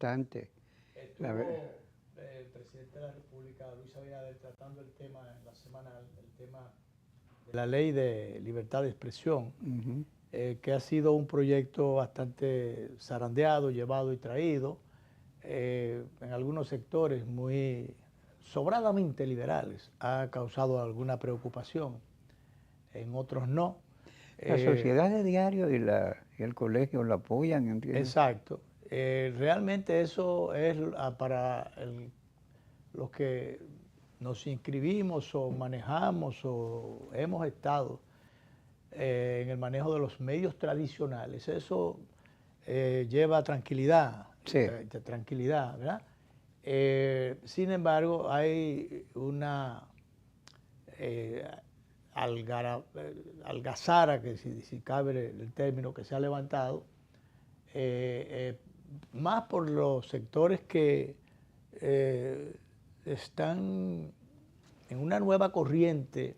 bastante. Estuvo el presidente de la República, Luis Abinader, tratando el tema en la semana, el tema de la ley de libertad de expresión, que ha sido un proyecto bastante zarandeado, llevado y traído, en algunos sectores muy sobradamente liberales. Ha causado alguna preocupación, en otros no. La sociedad de diario y el colegio lo apoyan, ¿entiendes? Exacto. Realmente eso es para los que nos inscribimos o manejamos o hemos estado en el manejo de los medios tradicionales. Eso lleva tranquilidad, Sí. tranquilidad, ¿verdad? Sin embargo, hay una algazara, que si cabe el término, que se ha levantado, más por los sectores que están en una nueva corriente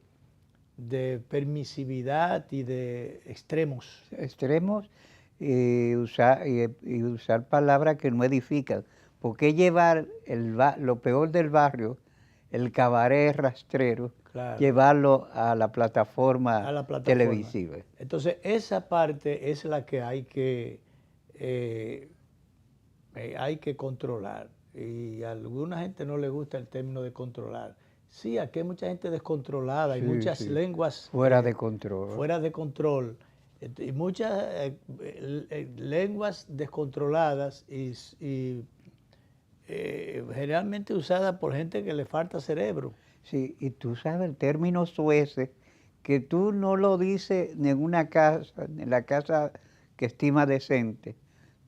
de permisividad y de extremos. Extremos y usar palabras que no edifican. ¿Por qué llevar lo peor del barrio, el cabaret rastrero, Claro, llevarlo a la plataforma televisiva? Entonces, esa parte es la que hay que controlar. Y a alguna gente no le gusta el término de controlar. Sí, aquí hay mucha gente descontrolada, hay muchas lenguas fuera de control. Fuera de control. Y muchas lenguas descontroladas y generalmente usadas por gente que le falta cerebro. Sí, y tú sabes el término soeces, que tú no lo dices ni en una casa, en la casa que estima decente,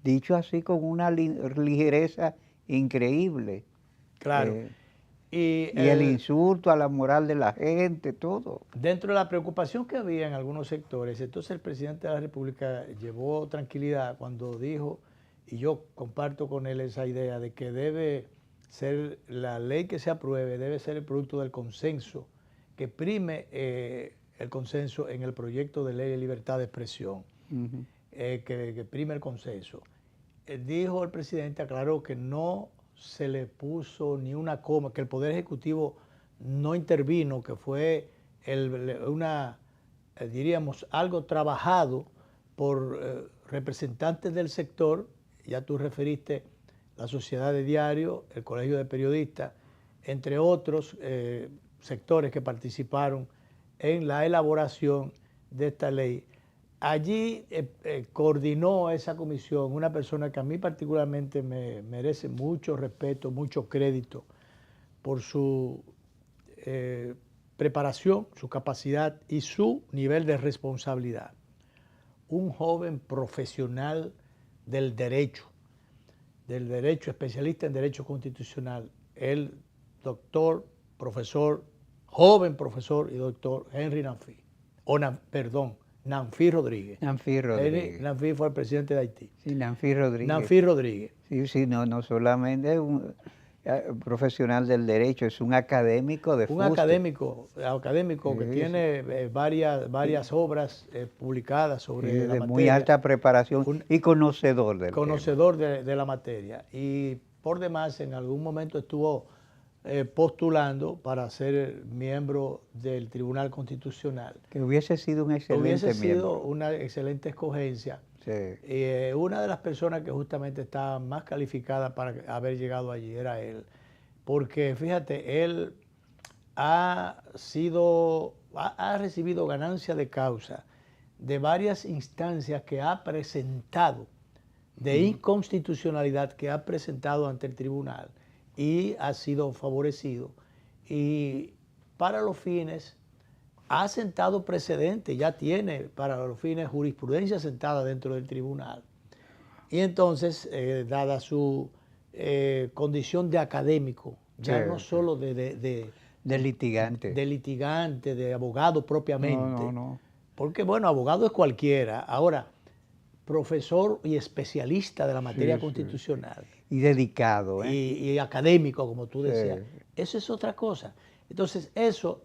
dicho así con una ligereza increíble. Claro. Y el insulto a la moral de la gente, todo. Dentro de la preocupación que había en algunos sectores, entonces el presidente de la República llevó tranquilidad cuando dijo, y yo comparto con él esa idea, de que debe ser, la ley que se apruebe debe ser el producto del consenso, que prime el consenso en el proyecto de ley de libertad de expresión, que prime el consenso. Dijo el presidente, aclaró que no se le puso ni una coma, que el Poder Ejecutivo no intervino, que fue diríamos, algo trabajado por representantes del sector. Ya tú referiste la Sociedad de Diario, el Colegio de Periodistas, entre otros sectores que participaron en la elaboración de esta ley. Allí coordinó esa comisión una persona que a mí particularmente me merece mucho respeto, mucho crédito por su preparación, su capacidad y su nivel de responsabilidad. Un joven profesional del derecho, especialista en derecho constitucional, el doctor, profesor, joven profesor y doctor Henry Nanfi, Nanfi Rodríguez. Nanfi Rodríguez. Nanfi fue el presidente de Haití. Sí, Nanfi Rodríguez. Nanfi Rodríguez. Sí, no solamente es un profesional del derecho, es un académico de fuste. Un académico que tiene varias obras publicadas sobre la materia. De muy alta preparación y conocedor del tema. De la materia. Y por demás, en algún momento estuvo postulando para ser miembro del Tribunal Constitucional. Que hubiese sido un excelente miembro. Hubiese sido una excelente escogencia. Sí. Una de las personas que justamente estaba más calificada para haber llegado allí era él. Porque fíjate, él ha recibido ganancia de causa de varias instancias que ha presentado, de inconstitucionalidad que ha presentado ante el tribunal, y ha sido favorecido. Y para los fines, ha sentado precedente, ya tiene para los fines jurisprudencia sentada dentro del tribunal. Y entonces, dada su condición de académico, ya no solo de litigante. De litigante, de abogado propiamente. No. Porque, bueno, abogado es cualquiera. Ahora, profesor y especialista de la materia constitucional. Y dedicado. Y académico, como tú decías. Eso es otra cosa. Entonces,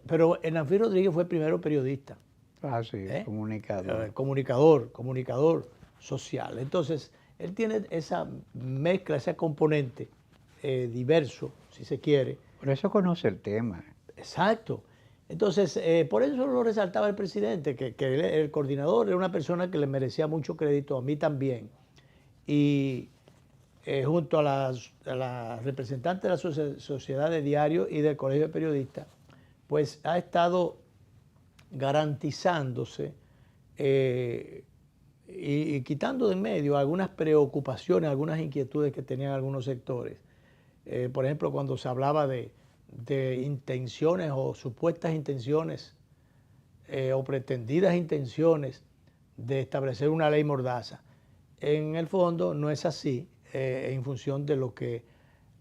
pero Nanfi Rodríguez fue primero periodista. Ah, sí, comunicador. Comunicador social. Entonces, Él tiene esa mezcla, ese componente diverso, si se quiere. Por eso conoce el tema. Exacto. Entonces, por eso lo resaltaba el presidente, que el coordinador era una persona que le merecía mucho crédito, a mí también. Y junto a la representante de la Sociedad de Diarios y del Colegio de Periodistas, pues ha estado garantizándose y quitando de en medio algunas preocupaciones, algunas inquietudes que tenían algunos sectores. Por ejemplo, cuando se hablaba de intenciones o supuestas intenciones o pretendidas intenciones de establecer una ley mordaza. En el fondo no es así, en función de lo que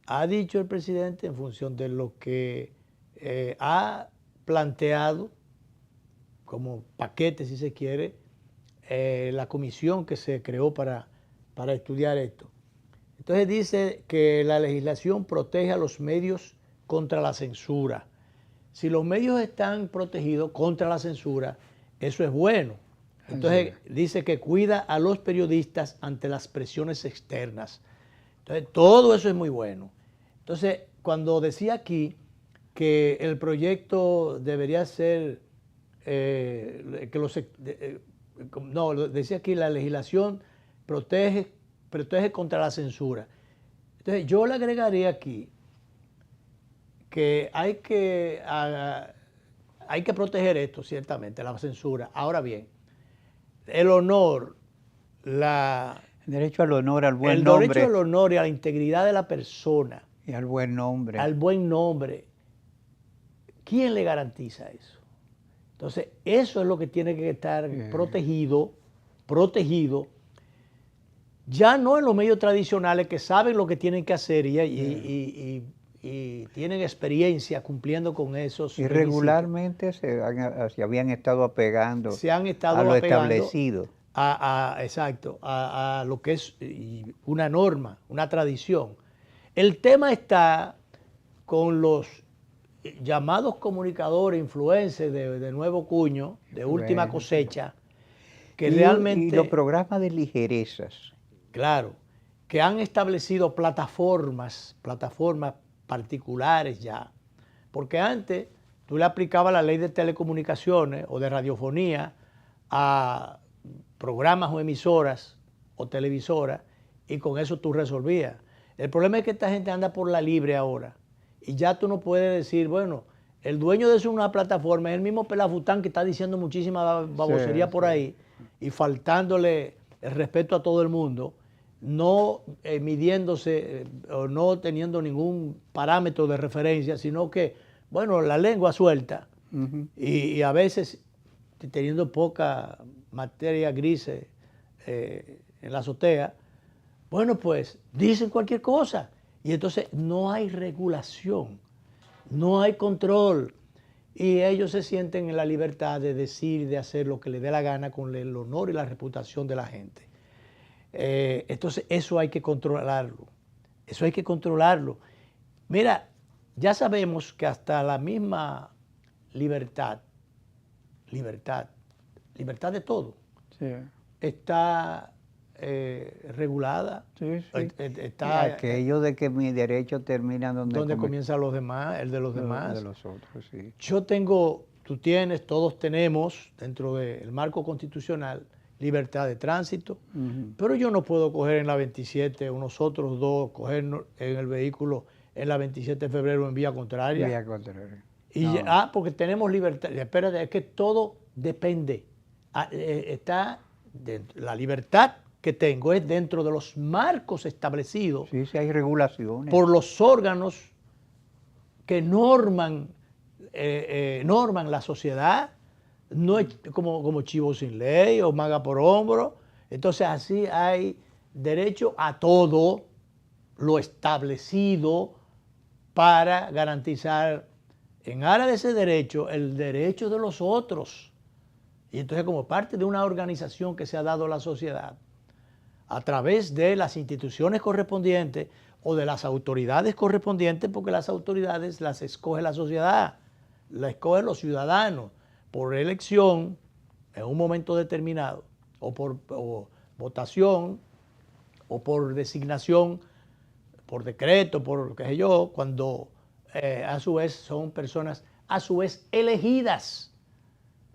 ha dicho el presidente, en función de lo que ha planteado como paquete, si se quiere, la comisión que se creó para estudiar esto. Entonces dice que la legislación protege a los medios contra la censura. Si los medios están protegidos contra la censura, eso es bueno. Entonces dice que cuida a los periodistas ante las presiones externas. Entonces todo eso es muy bueno. Entonces cuando decía aquí que el proyecto debería ser, decía aquí la legislación protege contra la censura. Entonces yo le agregaría aquí que hay que proteger esto, ciertamente, la censura. Ahora bien, el honor, El derecho al honor, al buen el nombre. derecho al honor y a la integridad de la persona, Y al buen nombre. al buen nombre, ¿quién le garantiza eso? Entonces, eso es lo que tiene que estar protegido, ya no en los medios tradicionales que saben lo que tienen que hacer y tienen experiencia cumpliendo con esos y regularmente se habían estado apegando a lo establecido. Exacto, a lo que es una norma, una tradición. El tema está con los llamados comunicadores, influencers de nuevo cuño, de última cosecha, que realmente... Y los programas de ligerezas. Claro, que han establecido plataformas particulares ya. Porque antes tú le aplicabas la ley de telecomunicaciones o de radiofonía a programas o emisoras o televisoras y con eso tú resolvías. El problema es que esta gente anda por la libre ahora y ya tú no puedes decir, bueno, el dueño de una plataforma es el mismo pelafután que está diciendo muchísima babosería por ahí y faltándole el respeto a todo el mundo, no midiéndose o no teniendo ningún parámetro de referencia, sino que, bueno, la lengua suelta y a veces teniendo poca materia gris en la azotea, bueno, pues dicen cualquier cosa y entonces no hay regulación, no hay control y ellos se sienten en la libertad de decir y de hacer lo que les dé la gana con el honor y la reputación de la gente. Entonces eso hay que controlarlo, Mira, ya sabemos que hasta la misma libertad de todo, está regulada. Está, aquello de que mi derecho termina donde comienza los demás, el de los demás. De los otros, sí. Yo tengo, tú tienes, todos tenemos dentro del marco constitucional libertad de tránsito, pero yo no puedo coger en la 27 o nosotros dos coger en el vehículo en la 27 de febrero en vía contraria. Vía contraria. Y porque tenemos libertad. Espérate, es que todo depende. La libertad que tengo es dentro de los marcos establecidos. Sí, hay regulaciones. Por los órganos que norman la sociedad. No es como chivo sin ley o maga por hombro. Entonces así hay derecho a todo lo establecido para garantizar en aras de ese derecho el derecho de los otros. Y entonces como parte de una organización que se ha dado a la sociedad a través de las instituciones correspondientes o de las autoridades correspondientes, porque las autoridades las escoge la sociedad, las escogen los ciudadanos, por elección en un momento determinado o por votación o por designación, por decreto, por qué sé yo, cuando a su vez son personas a su vez elegidas.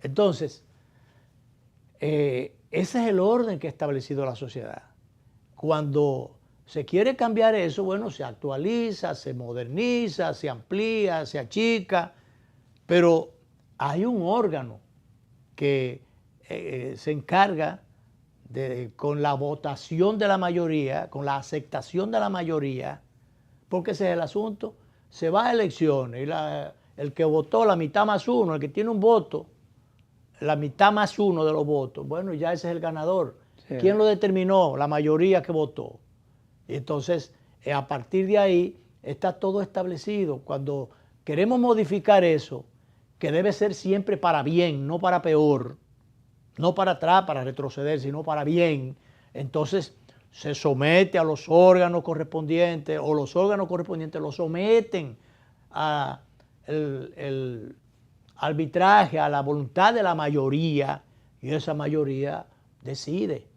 Entonces, ese es el orden que ha establecido la sociedad. Cuando se quiere cambiar eso, bueno, se actualiza, se moderniza, se amplía, se achica, pero hay un órgano que se encarga con la votación de la mayoría, con la aceptación de la mayoría, porque ese es el asunto. Se va a elecciones y el que votó la mitad más uno, el que tiene un voto, la mitad más uno de los votos, bueno, ya ese es el ganador. Sí. ¿Quién lo determinó? La mayoría que votó. Y entonces, a partir de ahí, está todo establecido. Cuando queremos modificar eso, que debe ser siempre para bien, no para peor, no para atrás, para retroceder, sino para bien, entonces se somete a los órganos correspondientes, o los órganos correspondientes lo someten a el arbitraje, a la voluntad de la mayoría, y esa mayoría decide.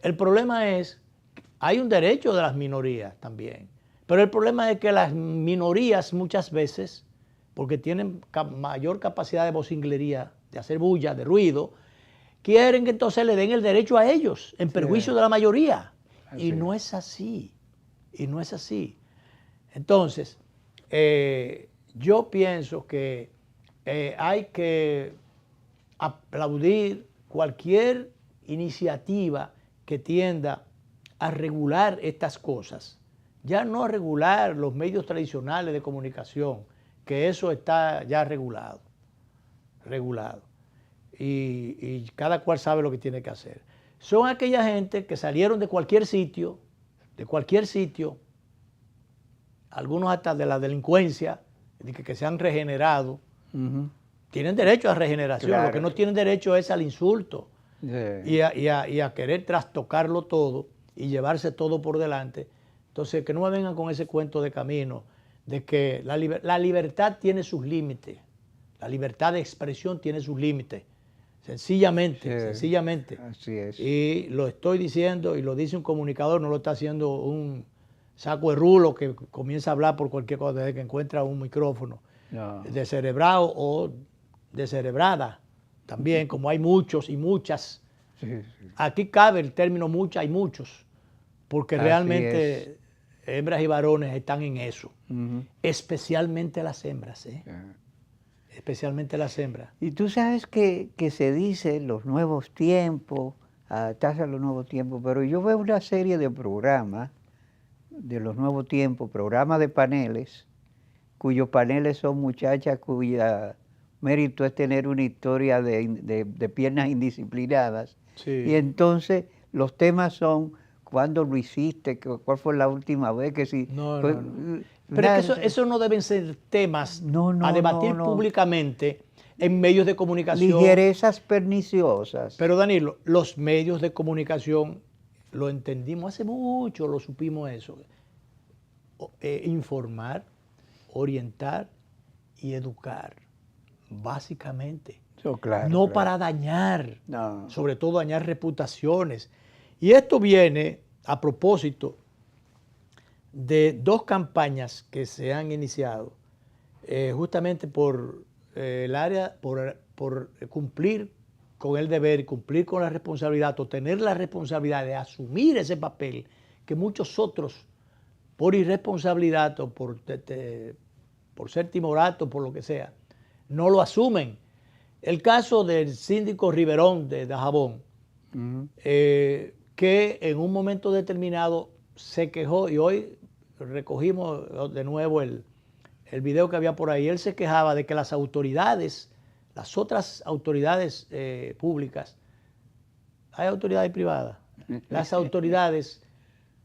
El problema es, hay un derecho de las minorías también, pero el problema es que las minorías muchas veces, porque tienen mayor capacidad de vocinglería, de hacer bulla, de ruido, quieren que entonces le den el derecho a ellos, en perjuicio de la mayoría. Y no es así, y no es así. Entonces, yo pienso que hay que aplaudir cualquier iniciativa que tienda a regular estas cosas. Ya no a regular los medios tradicionales de comunicación, que eso está ya regulado. Y cada cual sabe lo que tiene que hacer. Son aquella gente que salieron de cualquier sitio, algunos hasta de la delincuencia, que se han regenerado. Tienen derecho a regeneración, claro. Lo que no tienen derecho es al insulto, y a querer trastocarlo todo y llevarse todo por delante. Entonces, que no me vengan con ese cuento de camino, de que la libertad tiene sus límites, la libertad de expresión tiene sus límites, sencillamente. Así es. Y lo estoy diciendo, y lo dice un comunicador, no lo está haciendo un saco de rulo que comienza a hablar por cualquier cosa desde que encuentra un micrófono, descerebrado o descerebrada, también, como hay muchos y muchas. Sí. Aquí cabe el término muchas y muchos, porque realmente hembras y varones están en eso, especialmente las hembras, especialmente las hembras. Y tú sabes que se dice los nuevos tiempos, adaptarse a los nuevos tiempos, pero yo veo una serie de programas de los nuevos tiempos, programas de paneles, cuyos paneles son muchachas cuya mérito es tener una historia de piernas indisciplinadas. Sí. Y entonces los temas son cuándo lo hiciste, cuál fue la última vez que sí. Pero es que eso no deben ser temas a debatir públicamente en medios de comunicación. Ligerezas perniciosas. Pero Danilo, los medios de comunicación lo entendimos hace mucho, lo supimos eso. Informar, orientar y educar, básicamente. No para dañar, sobre todo dañar reputaciones. Y esto viene a propósito de dos campañas que se han iniciado, justamente por el área, por cumplir con el deber, cumplir con la responsabilidad, o tener la responsabilidad de asumir ese papel que muchos otros, por irresponsabilidad o por ser timorato, por lo que sea, no lo asumen. El caso del síndico Riverón de Dajabón, que en un momento determinado se quejó, y hoy recogimos de nuevo el video que había por ahí. Él se quejaba de que las autoridades, las otras autoridades públicas, hay autoridades privadas, las autoridades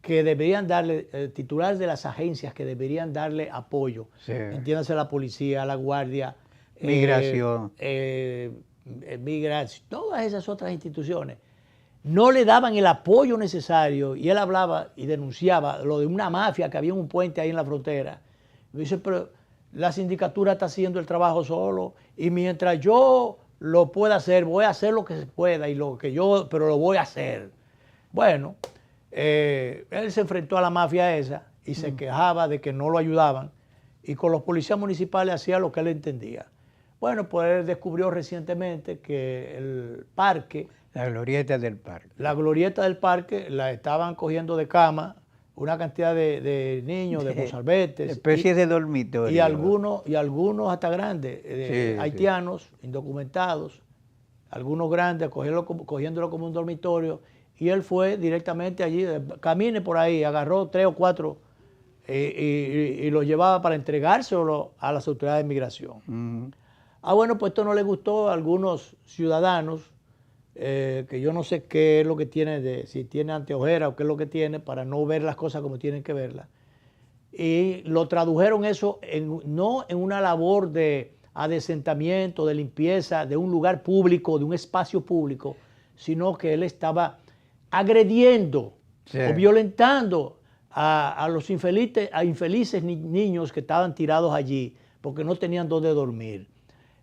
que deberían darle, titulares de las agencias que deberían darle apoyo, entiéndase la policía, la guardia, migración, migración, todas esas otras instituciones, no le daban el apoyo necesario, y él hablaba y denunciaba lo de una mafia que había en un puente ahí en la frontera. Y dice, pero la sindicatura está haciendo el trabajo solo, y mientras yo lo pueda hacer, voy a hacer lo que se pueda, pero lo voy a hacer. Bueno, Él se enfrentó a la mafia esa y se quejaba de que no lo ayudaban y con los policías municipales hacía lo que él entendía. Bueno, pues él descubrió recientemente que el parque, La glorieta del parque. la glorieta del parque, la estaban cogiendo de cama una cantidad de niños, de mozalbetes. Especie de dormitorio. Y algunos hasta grandes, Sí, haitianos, indocumentados, algunos grandes, cogiéndolo como un dormitorio. Y él fue directamente allí, camine por ahí, agarró 3 o 4 y los llevaba para entregárselo a las autoridades de migración. Bueno, pues esto no le gustó a algunos ciudadanos, que yo no sé qué es lo que tiene, si tiene anteojera o qué es lo que tiene, para no ver las cosas como tienen que verlas. Y lo tradujeron eso no en una labor de adesentamiento, de limpieza, de un lugar público, de un espacio público, sino que él estaba agrediendo o violentando a los infelices niños que estaban tirados allí porque no tenían dónde dormir.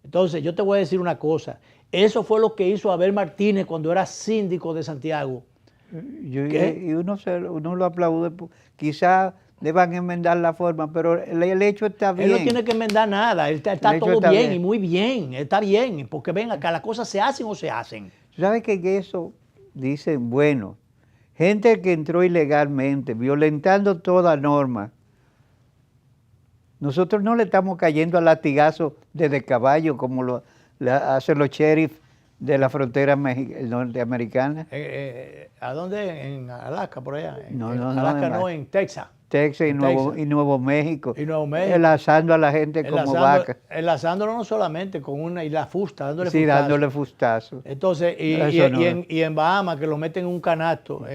Entonces, yo te voy a decir una cosa. Eso fue lo que hizo Abel Martínez cuando era síndico de Santiago. Y uno lo aplaude. Quizás deban enmendar la forma, pero el hecho está bien. Él no tiene que enmendar nada. Él está todo bien y muy bien. Está bien, porque ven acá, las cosas se hacen o se hacen. ¿Sabes que eso dicen? Bueno, gente que entró ilegalmente, violentando toda norma. Nosotros no le estamos cayendo a latigazos desde caballo como lo hacen los sheriffs de la frontera norteamericana. ¿A dónde? En Alaska, por allá. No, Alaska no, en Texas. Texas y Nuevo México. Y Nuevo México. Enlazando a la gente como vaca. Enlazándolo no solamente con una y la fusta, dándole sí, fustazo. dándole fustazo. Entonces, y en Bahamas, que lo meten en un canasto,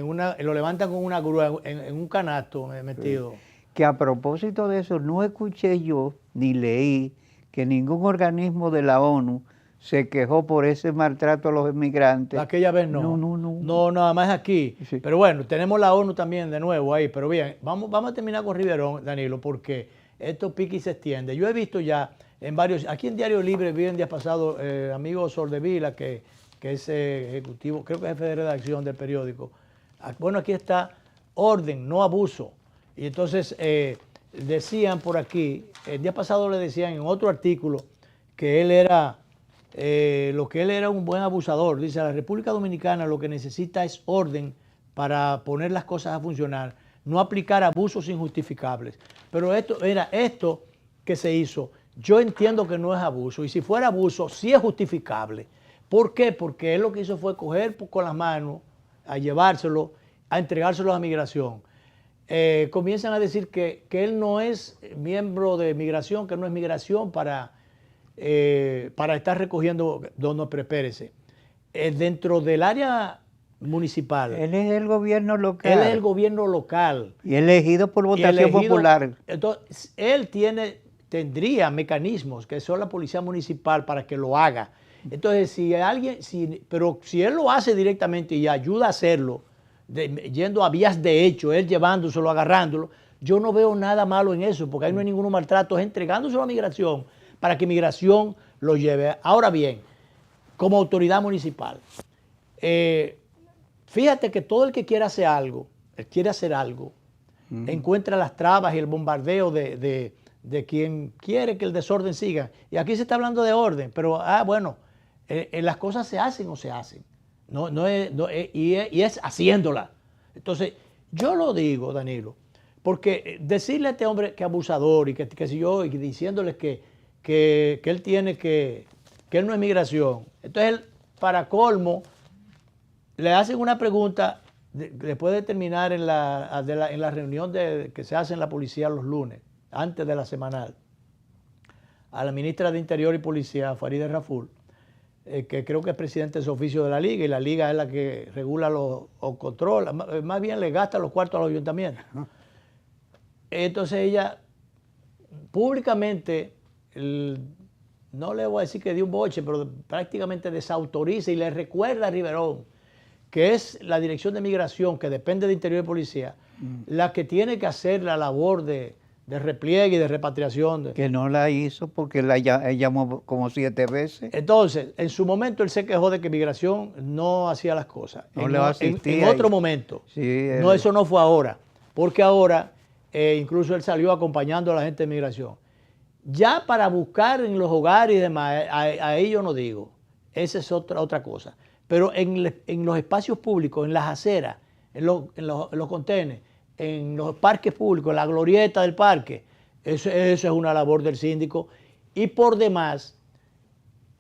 lo levantan con una grúa, en un canasto metido. Sí. Que a propósito de eso, no escuché yo ni leí que ningún organismo de la ONU se quejó por ese maltrato a los inmigrantes. Aquella vez no. No, nada más aquí. Sí. Pero bueno, tenemos la ONU también de nuevo ahí. Pero bien, vamos a terminar con Riverón, Danilo, porque esto pica y se extiende. Yo he visto ya en varios, aquí en Diario Libre vi el día pasado, amigo Soldevila, que es ejecutivo, creo que es jefe de redacción del periódico. Bueno, aquí está orden, no abuso. Y entonces decían por aquí, el día pasado le decían en otro artículo que él era, un buen abusador. Dice, la República Dominicana lo que necesita es orden para poner las cosas a funcionar, no aplicar abusos injustificables. Pero esto que se hizo, yo entiendo que no es abuso, y si fuera abuso, sí es justificable. ¿Por qué? Porque él lo que hizo fue coger con las manos, a llevárselo, a entregárselo a migración. Comienzan a decir que él no es miembro de migración, que no es migración para estar recogiendo donos, prepérese. Dentro del área municipal. Él es el gobierno local. Él es el gobierno local. Y elegido por votación popular. Entonces, él tendría mecanismos, que son la policía municipal, para que lo haga. Entonces, pero si él lo hace directamente y ayuda a hacerlo, yendo a vías de hecho, él llevándoselo, agarrándolo, yo no veo nada malo en eso, porque ahí no hay ningún maltrato, es entregándoselo a migración para que migración lo lleve. Ahora bien, como autoridad municipal, fíjate que todo el que quiere hacer algo, encuentra las trabas y el bombardeo de quien quiere que el desorden siga. Y aquí se está hablando de orden, pero bueno, las cosas se hacen o se hacen. Y es haciéndola. Entonces, yo lo digo, Danilo, porque decirle a este hombre que es abusador y que si yo, y diciéndole que él tiene que él no es migración. Entonces, él, para colmo, le hacen una pregunta después de terminar en la reunión que se hace en la policía los lunes, antes de la semanal, a la ministra de Interior y Policía, Farideh Raful, que creo que es presidente de su oficio de la Liga, y la Liga es la que regula o controla, más bien le gasta los cuartos a los ayuntamientos. Entonces ella públicamente, no le voy a decir que dio un boche, pero prácticamente desautoriza y le recuerda a Riverón, que es la Dirección de Migración, que depende de Interior y Policía, la que tiene que hacer la labor de de repliegue y de repatriación. Que no la hizo porque él llamó como 7 veces. Entonces, en su momento él se quejó de que migración no hacía las cosas. No le asistía. En otro momento. Sí, no, eso no fue ahora. Porque ahora incluso él salió acompañando a la gente de migración. Ya para buscar en los hogares y demás, ahí yo no digo. Esa es otra cosa. Pero en los espacios públicos, en las aceras, en los contenes, en los parques públicos, en la glorieta del parque, eso es una labor del síndico. Y por demás,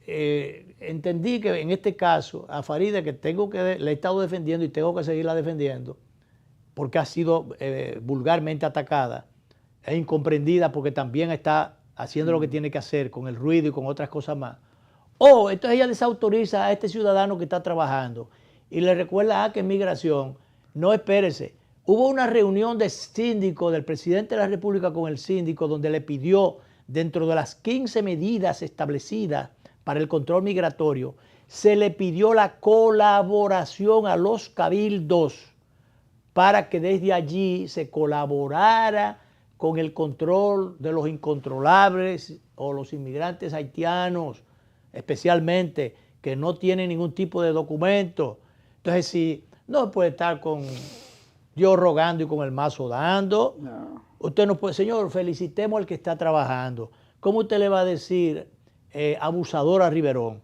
entendí que en este caso, a Faride, que le he estado defendiendo y tengo que seguirla defendiendo, porque ha sido vulgarmente atacada e incomprendida, porque también está haciendo lo que tiene que hacer con el ruido y con otras cosas más. Entonces ella desautoriza a este ciudadano que está trabajando y le recuerda que en migración, no, espérese, hubo una reunión de síndico del presidente de la República con el síndico donde le pidió, dentro de las 15 medidas establecidas para el control migratorio, se le pidió la colaboración a los cabildos para que desde allí se colaborara con el control de los incontrolables o los inmigrantes haitianos, especialmente, que no tienen ningún tipo de documento. Entonces, si no puede estar con Dios rogando y con el mazo dando, no. Usted no puede, señor, felicitemos al que está trabajando. ¿Cómo usted le va a decir abusador a Riverón?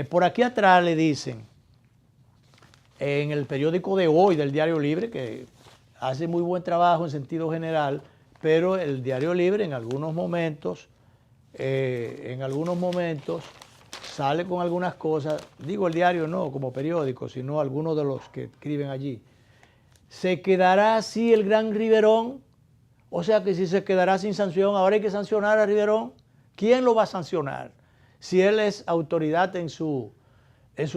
Por aquí atrás le dicen, en el periódico de hoy del Diario Libre, que hace muy buen trabajo en sentido general, pero el Diario Libre en algunos momentos sale con algunas cosas, digo el diario no como periódico, sino algunos de los que escriben allí. ¿Se quedará así el gran Riverón? O sea que si se quedará sin sanción, ahora hay que sancionar a Riverón. ¿Quién lo va a sancionar? Si él es autoridad en su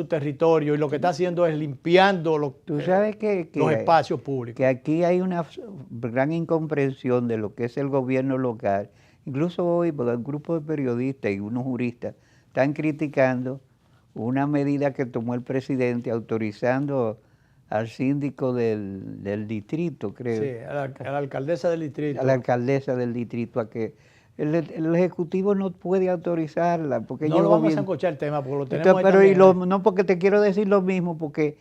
territorio y lo que está haciendo es limpiando los espacios públicos. Que aquí hay una gran incomprensión de lo que es el gobierno local. Incluso hoy, porque un grupo de periodistas y unos juristas están criticando una medida que tomó el presidente autorizando al síndico del distrito, creo. Sí, a la alcaldesa del distrito. A la alcaldesa del distrito, a que el Ejecutivo no puede autorizarla. Porque no lo vamos a sancochar el tema, porque lo tenemos ahí también. No, porque te quiero decir lo mismo, porque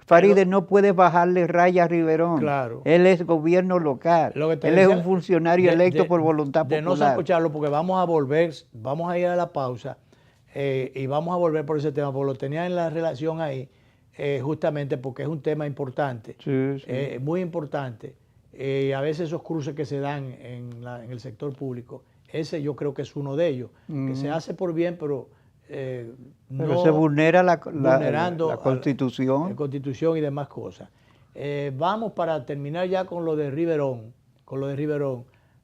Faride no puede bajarle raya a Riverón. Claro. Él es gobierno local. Él es un funcionario electo por voluntad popular. De no sancocharlo, porque vamos a ir a la pausa y vamos a volver por ese tema, porque lo tenía en la relación ahí, justamente porque es un tema importante, sí. Muy importante. A veces esos cruces que se dan en el sector público, ese yo creo que es uno de ellos, que se hace por bien, pero no se vulnera la Constitución. La Constitución y demás cosas. Vamos, para terminar ya con lo de Riverón,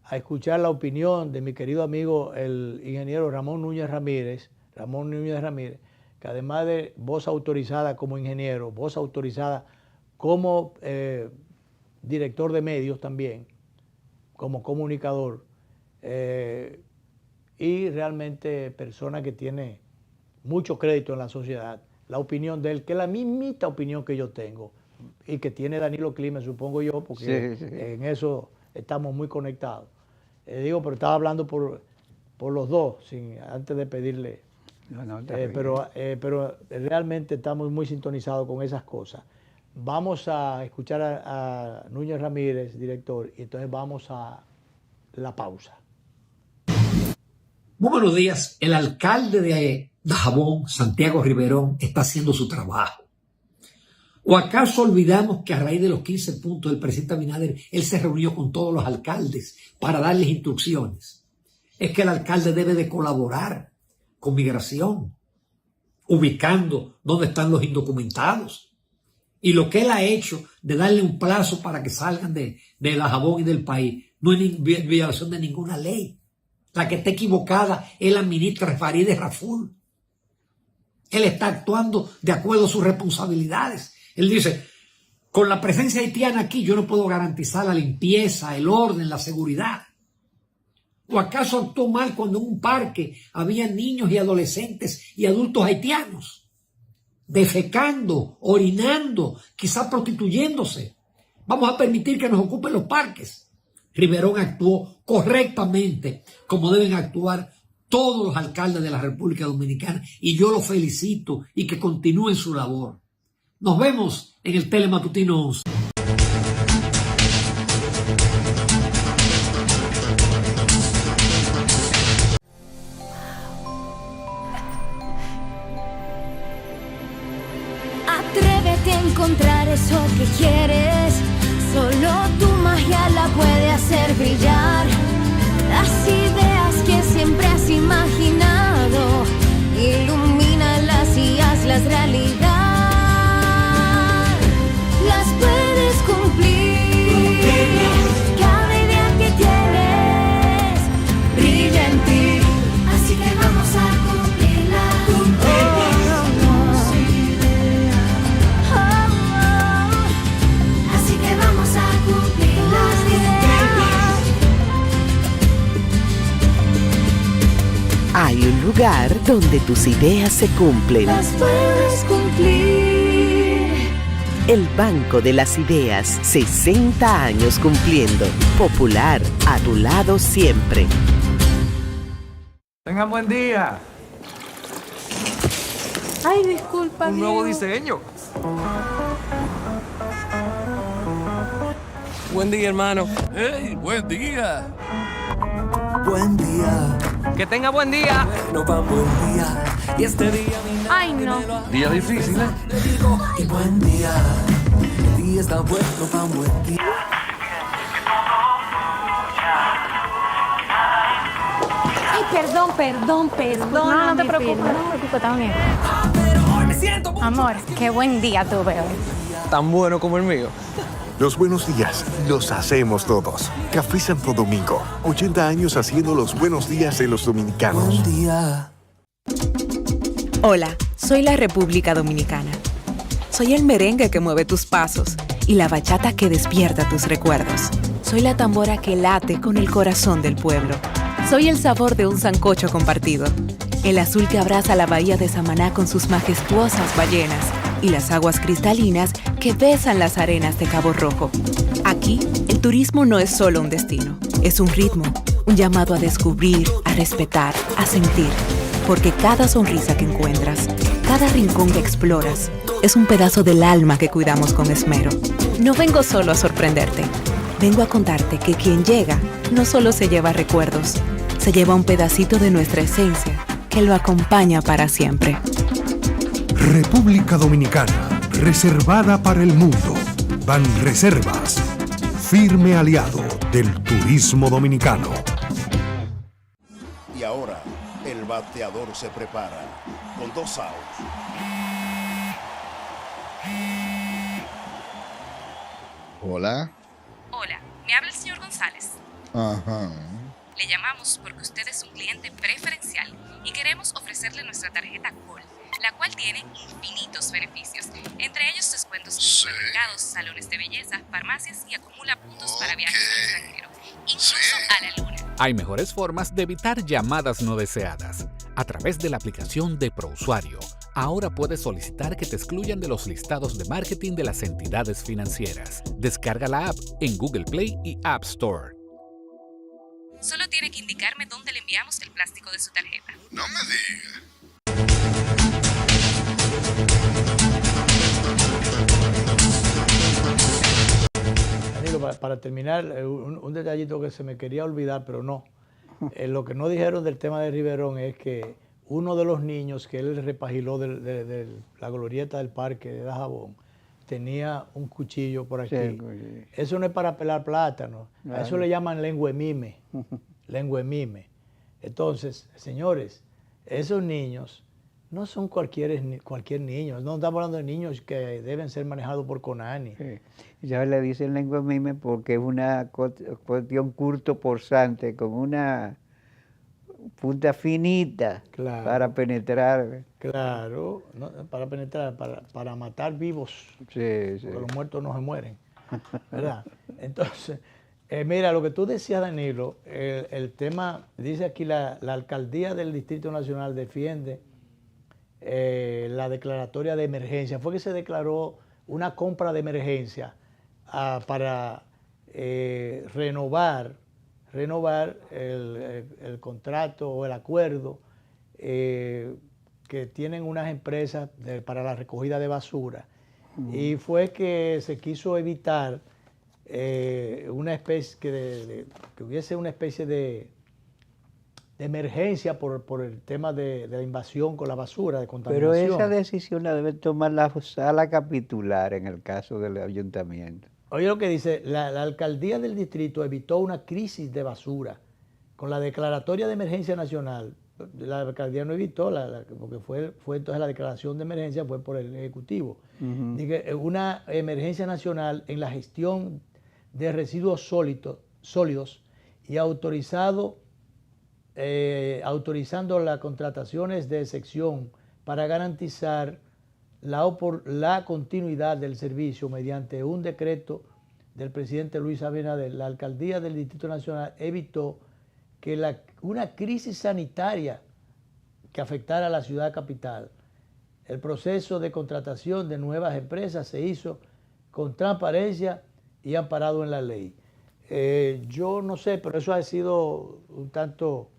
a escuchar la opinión de mi querido amigo el ingeniero Ramón Núñez Ramírez, que además de voz autorizada como ingeniero, voz autorizada como director de medios también, como comunicador, y realmente persona que tiene mucho crédito en la sociedad. La opinión de él, que es la mismita opinión que yo tengo y que tiene Danilo Climent, supongo yo, porque sí. En eso estamos muy conectados. Pero estaba hablando por los dos, antes de pedirle. Pero realmente estamos muy sintonizados con esas cosas. Vamos a escuchar a Núñez Ramírez, director, y entonces vamos a la pausa. Muy buenos días. El alcalde de Dajabón, Santiago Riverón, está haciendo su trabajo. ¿O acaso olvidamos que a raíz de los 15 puntos del presidente Abinader, él se reunió con todos los alcaldes para darles instrucciones? Es que el alcalde debe de colaborar con migración, ubicando dónde están los indocumentados. Y lo que él ha hecho de darle un plazo para que salgan de Dajabón y del país no es violación de ninguna ley. La que está equivocada es la ministra Faride Raful. Él está actuando de acuerdo a sus responsabilidades. Él dice, con la presencia haitiana aquí yo no puedo garantizar la limpieza, el orden, la seguridad. ¿O acaso actuó mal cuando en un parque había niños y adolescentes y adultos haitianos defecando, orinando, quizás prostituyéndose? Vamos a permitir que nos ocupen los parques. Riverón actuó correctamente como deben actuar todos los alcaldes de la República Dominicana, y yo los felicito y que continúen su labor. Nos vemos en el Telematutino 11. Atrévete a encontrar eso que quieres. Solo tu magia la puede hacer brillar. Las ideas que siempre has imaginado, ilumínalas y hazlas realidad. Las puedes cumplir. Cada idea que tienes brilla en ti. Así que vamos a cumplirla. Así que vamos a cumplir las ideas. Hay un lugar donde tus ideas se cumplen. Las puedes cumplir. El Banco de las Ideas, 60 años cumpliendo. Popular, a tu lado siempre. Tengan buen día. Ay, disculpa, Un nuevo Diego. diseño. Buen día, hermano. ¡Hey, buen día! Buen día, Que tenga buen día. no va buen día. Y este día mi Ay, no. Día difícil, ¿eh? y buen día. El día está bueno, va buen día. Ay, perdón. No te preocupes, también. Amor, qué buen día tuve hoy. Tan bueno como el mío. Los buenos días los hacemos todos. Café Santo Domingo, 80 años haciendo los buenos días de los dominicanos. Buen día. Hola, soy la República Dominicana. Soy el merengue que mueve tus pasos y la bachata que despierta tus recuerdos. Soy la tambora que late con el corazón del pueblo. Soy el sabor de un sancocho compartido, el azul que abraza la bahía de Samaná con sus majestuosas ballenas y las aguas cristalinas que besan las arenas de Cabo Rojo. Aquí, el turismo no es solo un destino, es un ritmo, un llamado a descubrir, a respetar, a sentir. Porque cada sonrisa que encuentras, cada rincón que exploras, es un pedazo del alma que cuidamos con esmero. No vengo solo a sorprenderte, vengo a contarte que quien llega no solo se lleva recuerdos, se lleva un pedacito de nuestra esencia que lo acompaña para siempre. República Dominicana, reservada para el mundo. Banreservas, firme aliado del turismo dominicano. Y ahora, el bateador se prepara con 2 outs. Hola. Hola, me habla el señor González. Ajá. Le llamamos porque usted es un cliente preferencial y queremos ofrecerle nuestra tarjeta Gold, la cual tiene infinitos beneficios, entre ellos descuentos en supermercados, salones de belleza, farmacias y acumula puntos para viajes al extranjero, incluso a la luna. Hay mejores formas de evitar llamadas no deseadas. A través de la aplicación de ProUsuario, ahora puedes solicitar que te excluyan de los listados de marketing de las entidades financieras. Descarga la app en Google Play y App Store. Solo tiene que indicarme dónde le enviamos el plástico de su tarjeta. No me digas. Danilo, para terminar, un detallito que se me quería olvidar, pero no. Lo que no dijeron del tema de Riverón es que uno de los niños que él repagiló de la glorieta del parque de Dajabón tenía un cuchillo por aquí. Sí, eso no es para pelar plátano. A eso le llaman lenguemime. Lenguemime. Entonces, señores, esos niños no son cualquier niño. No estamos hablando de niños que deben ser manejados por CONANI. Sí. Ya le dicen lenguemime porque es una cuestión curto porzante con una punta finita, claro, para penetrar. Claro, no, para penetrar, para matar vivos. Sí, sí. Porque los muertos no se mueren, ¿verdad? Entonces, mira, lo que tú decías, Danilo, el tema, dice aquí la alcaldía del Distrito Nacional defiende la declaratoria de emergencia. Fue que se declaró una compra de emergencia para renovar renovar el contrato o el acuerdo que tienen unas empresas para la recogida de basura. Y fue que se quiso evitar una especie que hubiese una especie de emergencia por el tema de la invasión con la basura, de contaminación. Pero esa decisión la debe tomar la sala capitular en el caso del ayuntamiento. Oye lo que dice, la alcaldía del distrito evitó una crisis de basura con la declaratoria de emergencia nacional. La alcaldía no evitó, porque fue entonces la declaración de emergencia fue por el Ejecutivo. Dije, una emergencia nacional en la gestión de residuos sólidos y autorizando las contrataciones de sección para garantizar la continuidad del servicio mediante un decreto del presidente Luis Abinader. La alcaldía del Distrito Nacional evitó que una crisis sanitaria que afectara a la ciudad capital. El proceso de contratación de nuevas empresas se hizo con transparencia y amparado en la ley. Yo no sé, pero eso ha sido un tanto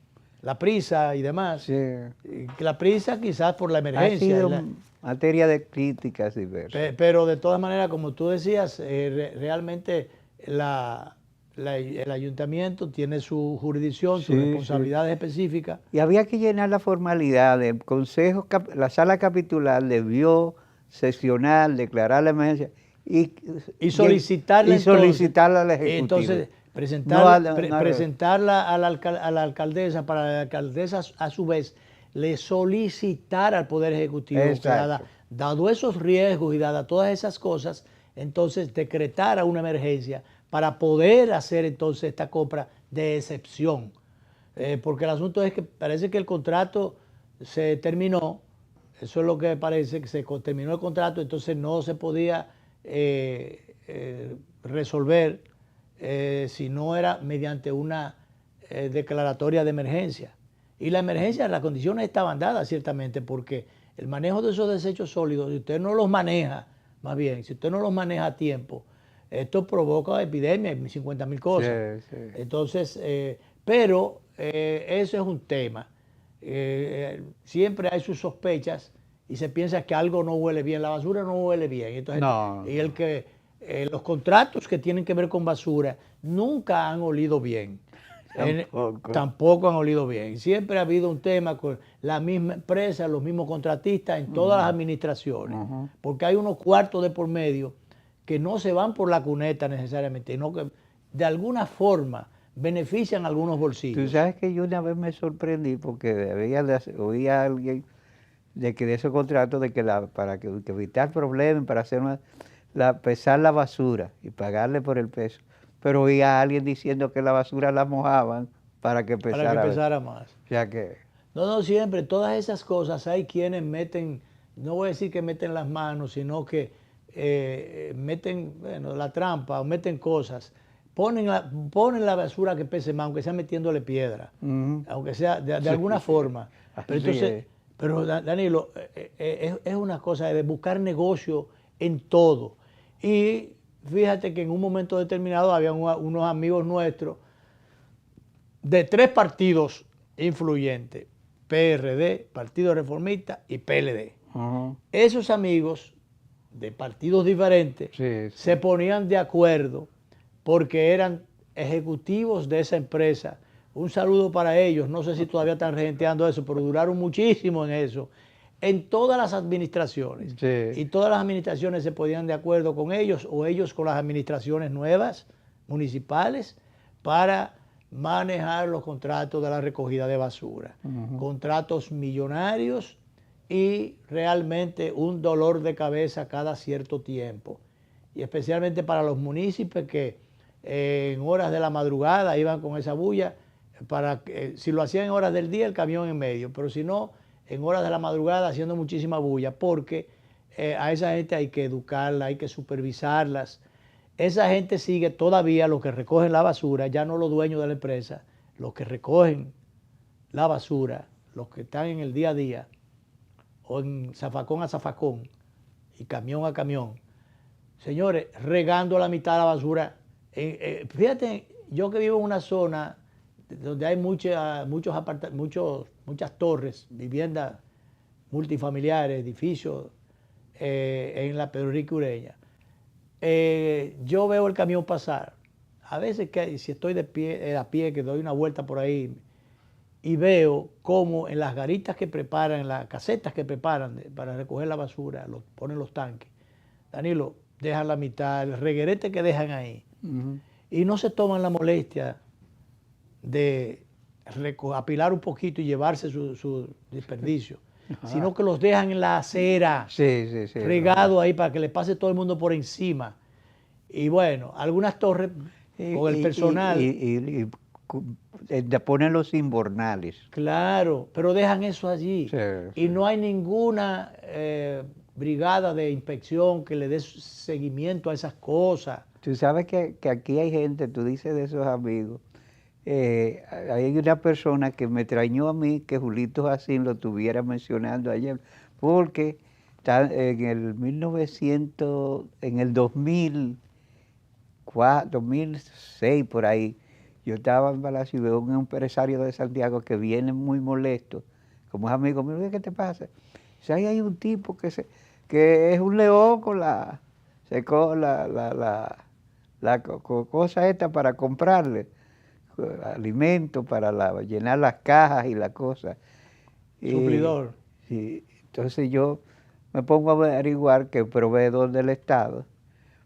la prisa y demás. Sí. La prisa quizás por la emergencia. Ha sido materia de críticas diversas. Pero de todas maneras, como tú decías, realmente el ayuntamiento tiene su jurisdicción, sus responsabilidades específicas. Y había que llenar la formalidad. El consejo, la sala capitular debió sesionar, declarar la emergencia y solicitarla al Ejecutivo. Entonces, presentarla a la alcaldesa, para la alcaldesa a su vez le solicitara al Poder Ejecutivo, dado esos riesgos y dadas todas esas cosas, entonces decretara una emergencia para poder hacer entonces esta compra de excepción. Porque el asunto es que parece que el contrato se terminó, eso es lo que parece, que se terminó el contrato, entonces no se podía resolver si no era mediante una declaratoria de emergencia. Y la emergencia, las condiciones estaban dadas ciertamente, porque el manejo de esos desechos sólidos, si usted no los maneja, más bien, si usted no los maneja a tiempo, esto provoca epidemias y 50.000 cosas. Sí. Entonces, pero eso es un tema. Siempre hay sus sospechas y se piensa que algo no huele bien. La basura no huele bien. Entonces, los contratos que tienen que ver con basura nunca han olido bien. Tampoco han olido bien. Siempre ha habido un tema con la misma empresa, los mismos contratistas en todas las administraciones. Porque hay unos cuartos de por medio que no se van por la cuneta necesariamente, sino que de alguna forma benefician algunos bolsillos. Tú sabes que yo una vez me sorprendí porque oía a alguien de que de esos contratos de que para que evitar problemas, para hacer pesar la basura y pagarle por el peso. Pero oía a alguien diciendo que la basura la mojaban para que pesara más. O sea que... No, siempre, todas esas cosas hay quienes meten, no voy a decir que meten las manos, sino que meten la trampa o meten cosas. Ponen la basura que pese más, aunque sea metiéndole piedra, aunque sea de alguna forma. Pero Danilo, es una cosa de buscar negocio en todo. Y fíjate que en un momento determinado había unos amigos nuestros de 3 partidos influyentes, PRD, Partido Reformista y PLD. Esos amigos de partidos diferentes se ponían de acuerdo porque eran ejecutivos de esa empresa. Un saludo para ellos, no sé si todavía están regenteando eso, pero duraron muchísimo en eso, en todas las administraciones. Y todas las administraciones se ponían de acuerdo con ellos o ellos con las administraciones nuevas, municipales, para manejar los contratos de la recogida de basura. Contratos millonarios y realmente un dolor de cabeza cada cierto tiempo. Y especialmente para los municipios que en horas de la madrugada iban con esa bulla, si lo hacían en horas del día, el camión en medio, pero si no, en horas de la madrugada haciendo muchísima bulla, porque a esa gente hay que educarla, hay que supervisarlas. Esa gente sigue todavía, los que recogen la basura, ya no los dueños de la empresa, los que recogen la basura, los que están en el día a día, o en zafacón a zafacón, y camión a camión. Señores, regando la mitad de la basura. Fíjate, yo que vivo en una zona donde hay muchas torres, viviendas multifamiliares, edificios en la Pedro Enrique Ureña. Yo veo el camión pasar. A veces que si estoy a pie, que doy una vuelta por ahí y veo cómo en las garitas que preparan, en las casetas que preparan para recoger la basura, ponen los tanques. Danilo, dejan la mitad, el reguerete que dejan ahí. Y no se toman la molestia de apilar un poquito y llevarse su desperdicio, sino que los dejan en la acera, regado ahí para que le pase todo el mundo por encima. Y bueno, algunas torres con el personal. Y ponen los invernales. Claro, pero dejan eso allí. Y no hay ninguna brigada de inspección que le dé seguimiento a esas cosas. Tú sabes que aquí hay gente, tú dices de esos amigos, hay una persona que me extrañó a mí que Julito Jacín lo estuviera mencionando ayer, porque en el 2006 por ahí, yo estaba en Palacio y veo un empresario de Santiago que viene muy molesto, como es amigo mío, ¿qué te pasa? Dice, ahí hay un tipo que es un león con la cosa esta para comprarle alimentos, para llenar las cajas y la cosa. Suplidor. Sí, entonces yo me pongo a averiguar que es proveedor del Estado,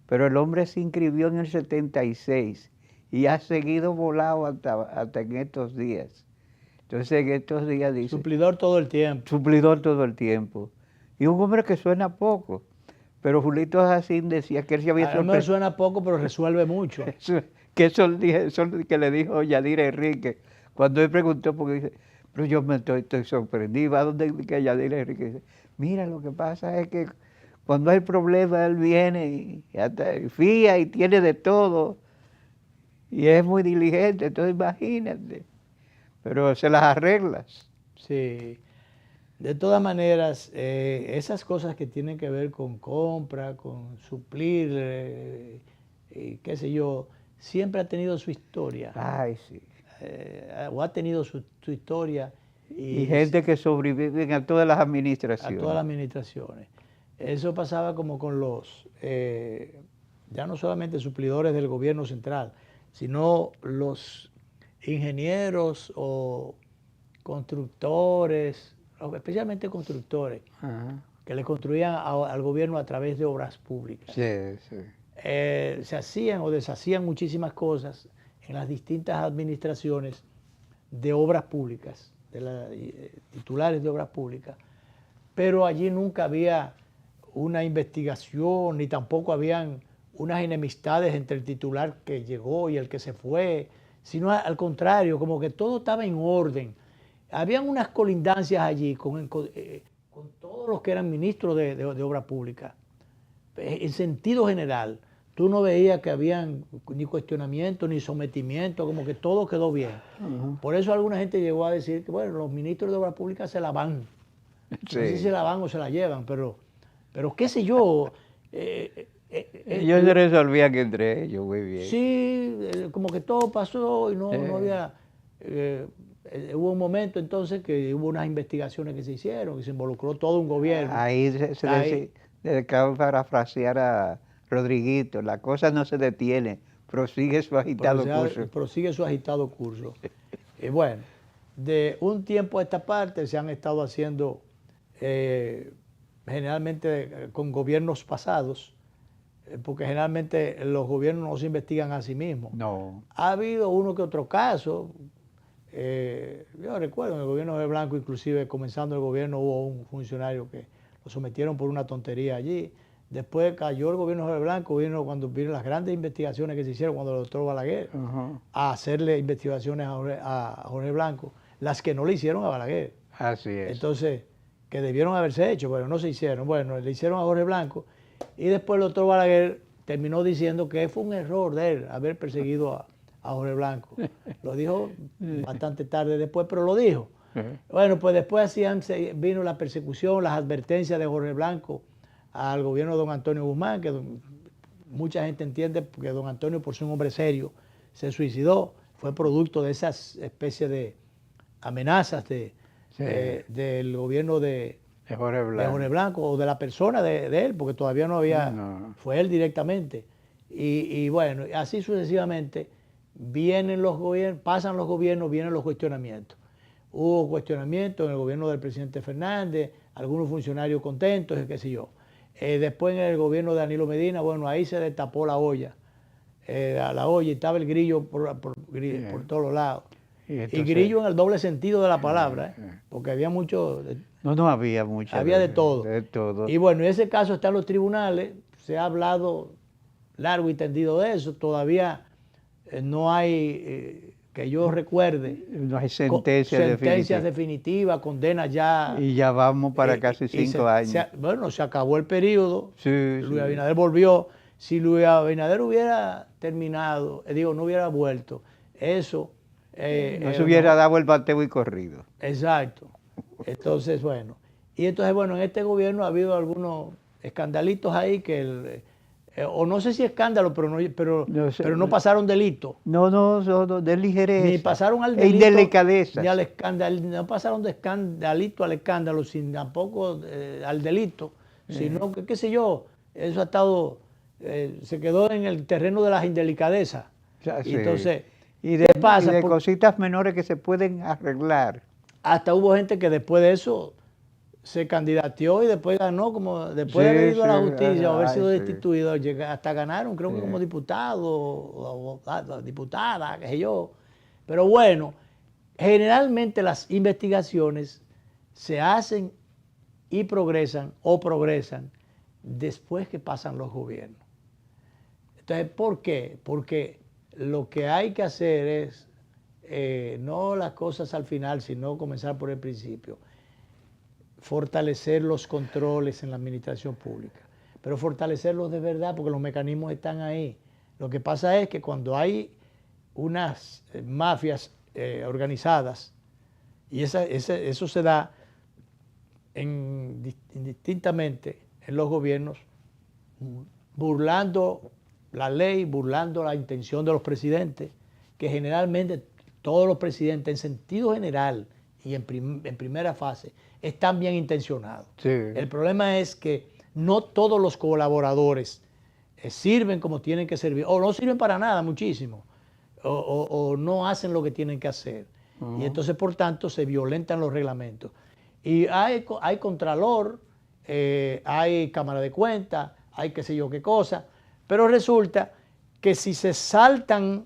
pero el hombre se inscribió en el 76 y ha seguido volado hasta en estos días. Entonces en estos días dice... Suplidor todo el tiempo. Suplidor todo el tiempo. Y un hombre que suena poco. Pero Julito Jacín decía que él se había sorprendido. No suena poco, pero resuelve mucho. Eso que le dijo Yadira Enrique, cuando él preguntó, porque dice, pero yo me estoy sorprendido. ¿A dónde que Yadira Enrique dice? Mira, lo que pasa es que cuando hay problemas, él viene y fía y tiene de todo. Y es muy diligente, entonces imagínate. Pero se las arreglas. Sí. De todas maneras, esas cosas que tienen que ver con compra, con suplir, qué sé yo, siempre ha tenido su historia. Ay, sí. O ha tenido su historia. Y gente que sobrevive a todas las administraciones. A todas las administraciones. Eso pasaba como con los, ya no solamente suplidores del gobierno central, sino los ingenieros o constructores, especialmente constructores, que le construían al gobierno a través de obras públicas. Sí. Se hacían o deshacían muchísimas cosas en las distintas administraciones de obras públicas, titulares de obras públicas, pero allí nunca había una investigación, ni tampoco habían unas enemistades entre el titular que llegó y el que se fue, sino al contrario, como que todo estaba en orden. Habían unas colindancias allí con todos los que eran ministros de obra pública. En sentido general, tú no veías que habían ni cuestionamiento ni sometimiento, como que todo quedó bien. Por eso alguna gente llegó a decir que, bueno, los ministros de obra pública se la van. Sí. No sé si se la van o se la llevan, pero qué sé yo. Ellos se resolvían entre ellos muy bien. Sí, como que todo pasó y no había... hubo un momento entonces que hubo unas investigaciones que se hicieron, que se involucró todo un gobierno. Ahí se acaba de parafrasear a Rodriguito, la cosa no se detiene, prosigue su agitado curso. Prosigue su agitado curso. Y bueno, de un tiempo a esta parte se han estado haciendo, generalmente con gobiernos pasados, porque generalmente los gobiernos no se investigan a sí mismos. No. Ha habido uno que otro caso. Yo recuerdo en el gobierno de Blanco, inclusive comenzando el gobierno, hubo un funcionario que lo sometieron por una tontería allí. Después cayó el gobierno de Blanco, cuando vieron las grandes investigaciones que se hicieron cuando el doctor Balaguer, a hacerle investigaciones a Jorge Blanco, las que no le hicieron a Balaguer. Así es. Entonces, que debieron haberse hecho, pero no se hicieron. Bueno, le hicieron a Jorge Blanco y después el doctor Balaguer terminó diciendo que fue un error de él haber perseguido a Jorge Blanco. Lo dijo bastante tarde después, pero lo dijo. Bueno, pues después así vino la persecución, las advertencias de Jorge Blanco al gobierno de don Antonio Guzmán, que mucha gente entiende que don Antonio, por ser un hombre serio, se suicidó. fue producto de esas especies de amenazas del gobierno de Jorge Blanco o de la persona de él, porque todavía no había, fue él directamente. Y bueno, así sucesivamente vienen los gobiernos, pasan los gobiernos, vienen los cuestionamientos. Hubo cuestionamientos en el gobierno del presidente Fernández, algunos funcionarios contentos, qué sé yo. Después en el gobierno de Danilo Medina, bueno, ahí se destapó la olla. La olla y estaba el grillo por todos lados. Y grillo en el doble sentido de la palabra, porque había mucho... No había mucho. Había de todo. De todo. Y bueno, en ese caso están los tribunales, se ha hablado largo y tendido de eso, todavía no hay, que yo recuerde, no hay sentencias definitivas, condenas ya. Y ya vamos para casi 5 años. Bueno, se acabó el periodo, sí, Luis Abinader volvió. Si Luis Abinader hubiera terminado, no hubiera vuelto, eso... no se hubiera dado el bateo y corrido. Exacto. Entonces, bueno. Y entonces, bueno, en este gobierno ha habido algunos escandalitos ahí que... o no sé si escándalo, pero no pasaron delito. No, de ligereza. Ni pasaron al delito. E indelicadeza. Ni al escándalo, no pasaron de escandalito al escándalo, sin tampoco al delito, sino que, qué sé yo, eso ha estado, se quedó en el terreno de las indelicadezas. Sí. Y entonces, ¿qué pasa? Y de cositas menores que se pueden arreglar. Hasta hubo gente que después de eso se candidateó y después ganó, como después de haber ido a la justicia o haber sido destituido, hasta ganaron, creo que como diputado o diputada, qué sé yo. Pero bueno, generalmente las investigaciones se hacen y progresan después que pasan los gobiernos. Entonces, ¿por qué? Porque lo que hay que hacer es no las cosas al final, sino comenzar por el principio. Fortalecer los controles en la administración pública, pero fortalecerlos de verdad, porque los mecanismos están ahí. Lo que pasa es que cuando hay unas mafias organizadas, y eso se da indistintamente en los gobiernos, burlando la ley, burlando la intención de los presidentes, que generalmente todos los presidentes en sentido general y en primera fase están bien intencionados. Sí. El problema es que no todos los colaboradores sirven como tienen que servir, o no sirven para nada muchísimo, o no hacen lo que tienen que hacer. Y entonces, por tanto, se violentan los reglamentos. Y hay contralor, hay cámara de cuentas, hay qué sé yo qué cosa, pero resulta que si se saltan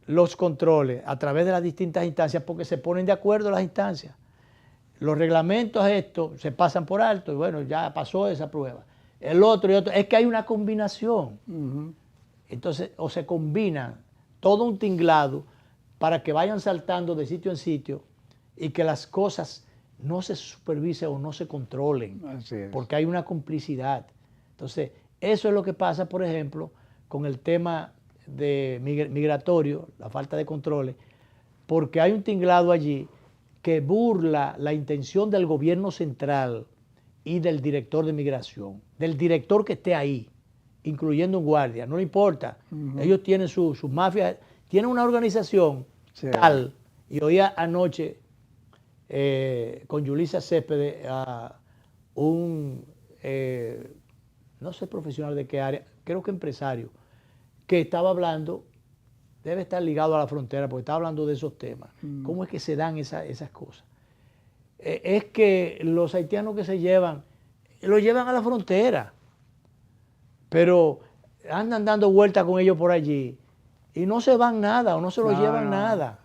los controles a través de las distintas instancias, porque se ponen de acuerdo las instancias, los reglamentos estos se pasan por alto y bueno, ya pasó esa prueba. El otro y otro, es que hay una combinación. Entonces, o se combinan todo un tinglado para que vayan saltando de sitio en sitio y que las cosas no se supervisen o no se controlen, porque hay una complicidad. Entonces, eso es lo que pasa, por ejemplo, con el tema de migratorio, la falta de controles, porque hay un tinglado allí que burla la intención del gobierno central y del director de migración, del director que esté ahí, incluyendo un guardia, no le importa. Ellos tienen sus mafias, tienen una organización tal, y oía anoche con Yulisa Céspedes a un, no sé profesional de qué área, creo que empresario, que estaba hablando, debe estar ligado a la frontera, porque estaba hablando de esos temas. ¿Cómo es que se dan esas cosas? Es que los haitianos que se llevan, los llevan a la frontera, pero andan dando vueltas con ellos por allí y no se van nada, o no se los llevan nada.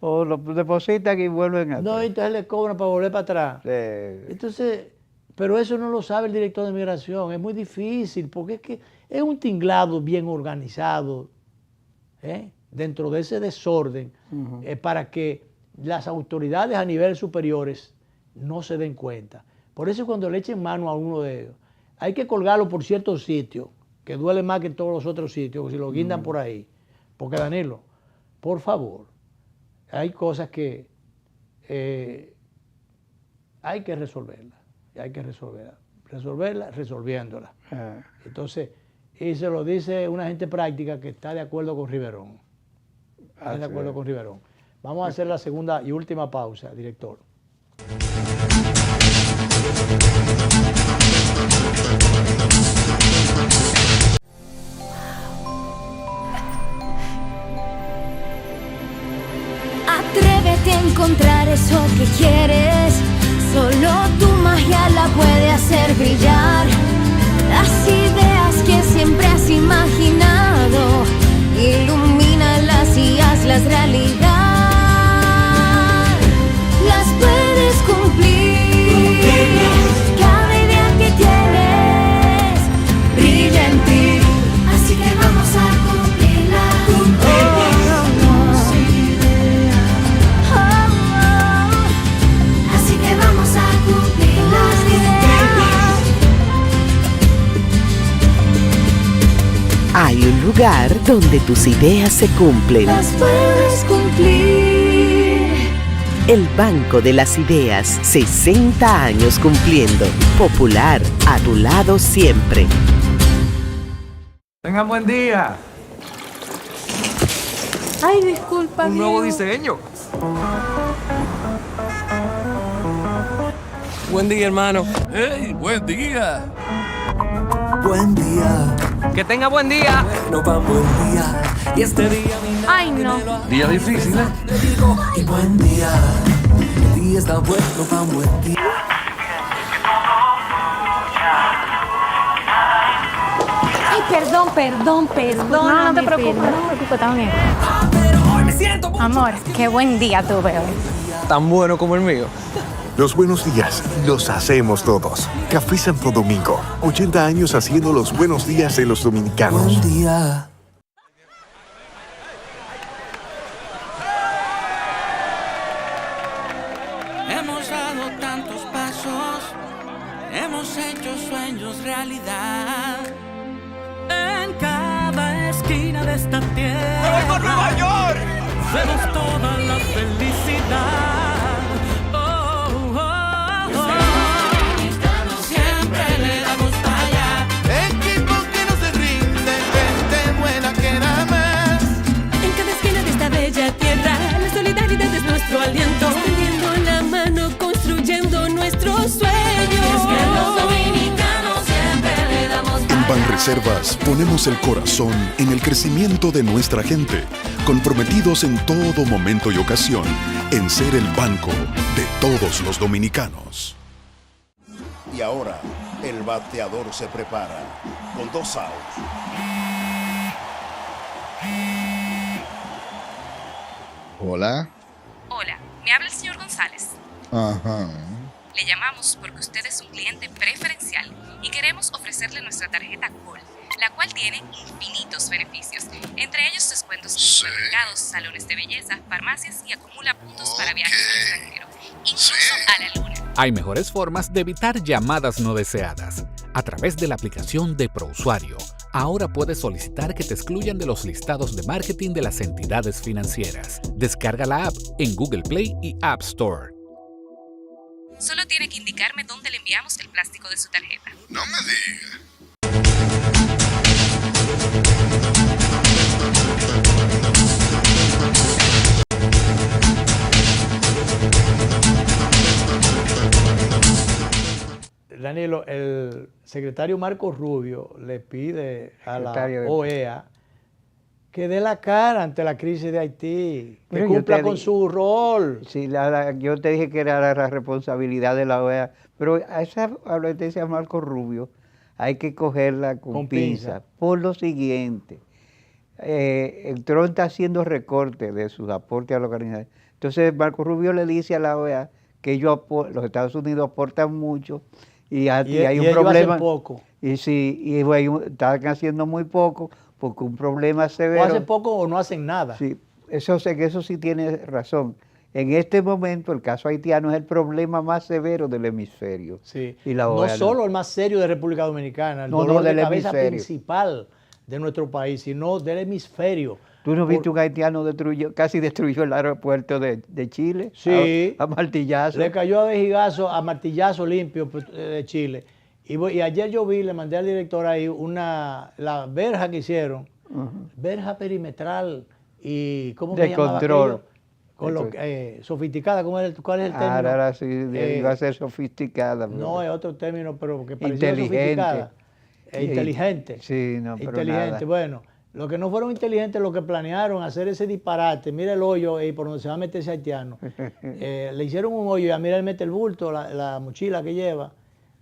O los depositan y vuelven a... No, entonces les cobran para volver para atrás. Entonces, pero eso no lo sabe el director de migración, es muy difícil, porque es que es un tinglado bien organizado, dentro de ese desorden, para que las autoridades a niveles superiores no se den cuenta. Por eso cuando le echen mano a uno de ellos, hay que colgarlo por ciertos sitios, que duele más que en todos los otros sitios, si lo guindan por ahí. Porque Danilo, por favor, hay cosas que hay que resolverlas, y hay que resolverlas resolviéndolas. Entonces, y se lo dice una gente práctica que está de acuerdo con Riverón. ¿Estás de acuerdo con Riverón? Vamos a hacer la segunda y última pausa, director. Atrévete a encontrar eso que quieres. Solo tu magia la puede hacer brillar. Las ideas que siempre has imaginado, ilumínalas y hazlas realidad. Las puedes cumplir. Cada idea que tienes brilla en ti. Así que vamos a cumplirla. Así que vamos a cumplir las ideas. Hay un lugar donde tus ideas se cumplen. Las puedes cumplir. El Banco de las Ideas, 60 años cumpliendo. Popular, a tu lado siempre. Tengan buen día. Ay, disculpa. Un nuevo Diego. diseño. Buen día, hermano. ¡Hey, buen día! Buen día. Que tenga buen día. No va buen día. Y este día Ay, no. Día difícil, ¿eh? te digo y buen día. El día está bueno, va buen día. Ay, perdón. No te preocupes, está bien. Hoy me siento muy... Amor, qué buen día tuve hoy. Tan bueno como el mío. Los buenos días los hacemos todos. Café Santo Domingo, 80 años haciendo los buenos días de los dominicanos. Buen día. Hemos dado tantos pasos, hemos hecho sueños realidad. En cada esquina de esta tierra, ¡Voy por Nueva York! vemos toda la felicidad. Oh, oh, oh. Siempre le damos para allá. Equipo que no se rinde, gente buena que da más. En cada esquina de esta bella tierra, la solidaridad es nuestro aliento. Extendiendo la mano, construyendo nuestros sueños. Es que los dominicanos siempre le damos En Banreservas ponemos el corazón en el crecimiento de nuestra gente, comprometidos en todo momento y ocasión en ser el banco de todos los dominicanos. Y ahora, el bateador se prepara con 2 outs. Hola. Hola, me habla el señor González. Ajá. Le llamamos porque usted es un cliente preferencial y queremos ofrecerle nuestra tarjeta Gold, la cual tiene infinitos beneficios, entre ellos descuentos en supermercados, salones de belleza, farmacias y acumula puntos para viajes al extranjero, incluso a la luna. Hay mejores formas de evitar llamadas no deseadas. A través de la aplicación de ProUsuario, ahora puedes solicitar que te excluyan de los listados de marketing de las entidades financieras. Descarga la app en Google Play y App Store. Solo tiene que indicarme dónde le enviamos el plástico de su tarjeta. No me digas. Danilo, el secretario Marco Rubio le pide a la Secretario de- OEA que dé la cara ante la crisis de Haití, que Pero yo cumpla te con di- su rol. Sí, yo te dije que era la responsabilidad de la OEA, pero a esa advertencia de Marco Rubio hay que cogerla con pinza. Por lo siguiente, el Trump está haciendo recortes de sus aportes a la organización. Entonces Marco Rubio le dice a la OEA que los Estados Unidos aportan mucho y hay un ellos problema. hacen poco. Y sí, están haciendo muy poco porque un problema O severo. hacen poco o no hacen nada. Sí, eso sí tiene razón. En este momento el caso haitiano es el problema más severo del hemisferio. Sí. Y la No OEA solo el más serio de República Dominicana, el No, dolor de del cabeza hemisferio. principal de nuestro país, sino del hemisferio. ¿Tú no viste un haitiano casi destruyó el aeropuerto de Chile? Sí. A martillazo. Le cayó a vejigazo, a martillazo limpio de Chile. Y ayer yo le mandé al director ahí la verja que hicieron, verja perimetral y ¿cómo de se llamaba control. aquello? Con lo, sofisticada, ¿cuál es el término? Ahora sí, iba a ser sofisticada. No, es otro término, pero que parecía inteligente. Sofisticada. Inteligente. Sí, no, pero inteligente. nada. Bueno, los que no fueron inteligentes, los que planearon hacer ese disparate, mira el hoyo por donde se va a meter ese haitiano. Le hicieron un hoyo y mira, él mete el bulto, la mochila que lleva,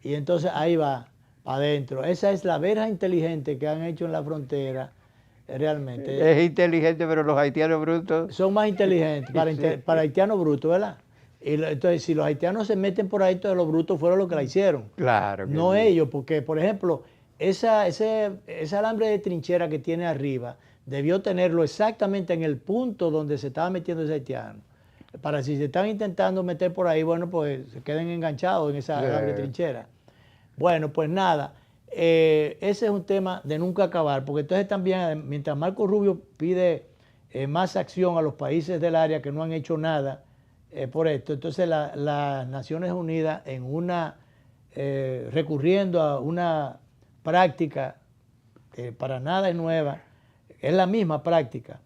y entonces ahí va, para adentro. Esa es la verja inteligente que han hecho en la frontera, realmente. Es inteligente, pero los haitianos brutos... Son más inteligentes, para haitianos brutos, ¿verdad? Entonces, si los haitianos se meten por ahí, todos los brutos fueron los que la hicieron. Claro. No ellos, porque, por ejemplo, ese alambre de trinchera que tiene arriba, debió tenerlo exactamente en el punto donde se estaba metiendo ese haitiano. Para si se están intentando meter por ahí, bueno, pues se queden enganchados en esa alambre de trinchera. Bueno, pues nada, ese es un tema de nunca acabar, porque entonces también, mientras Marco Rubio pide más acción a los países del área que no han hecho nada por esto, entonces las Naciones Unidas, recurriendo a una práctica que para nada es nueva, es la misma práctica,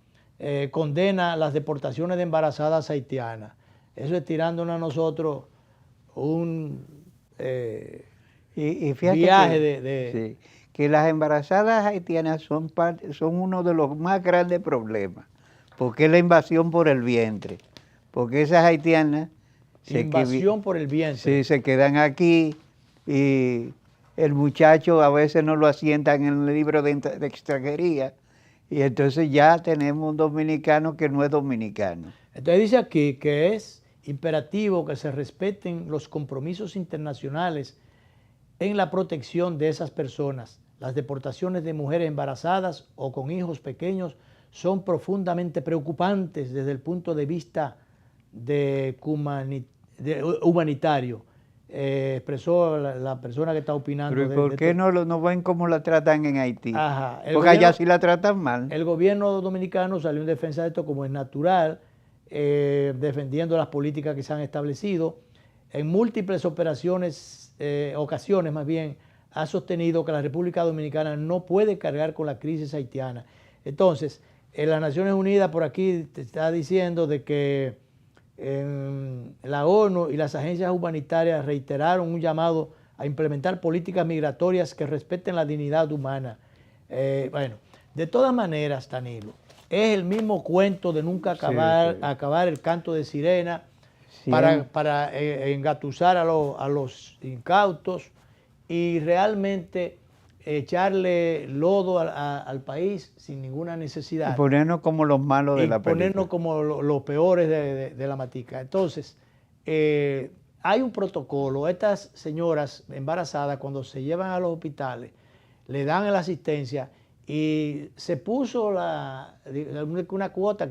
condena las deportaciones de embarazadas haitianas. Eso es tirándonos a nosotros un y fíjate viaje que las embarazadas haitianas son uno de los más grandes problemas, porque es la invasión por el vientre, porque esas haitianas... Invasión por el vientre. Sí, se quedan aquí y el muchacho a veces no lo asientan en el libro de extranjería y entonces ya tenemos un dominicano que no es dominicano. Entonces dice aquí que es imperativo que se respeten los compromisos internacionales en la protección de esas personas. Las deportaciones de mujeres embarazadas o con hijos pequeños son profundamente preocupantes desde el punto de vista humanitario. Expresó la persona que está opinando. ¿Pero por qué no ven cómo la tratan en Haití? Ajá, porque allá sí la tratan mal. El gobierno dominicano salió en defensa de esto como es natural, defendiendo las políticas que se han establecido. En múltiples ocasiones más bien, ha sostenido que la República Dominicana no puede cargar con la crisis haitiana. Entonces, en las Naciones Unidas por aquí te está diciendo de que la ONU y las agencias humanitarias reiteraron un llamado a implementar políticas migratorias que respeten la dignidad humana. Bueno, de todas maneras, Danilo, es el mismo cuento de nunca acabar el canto de sirena para engatusar a los incautos y realmente echarle lodo al país sin ninguna necesidad. Y ponernos como los malos de la película. Ponernos como los peores de la matica. Entonces, hay un protocolo. Estas señoras embarazadas, cuando se llevan a los hospitales, le dan la asistencia y se puso una cuota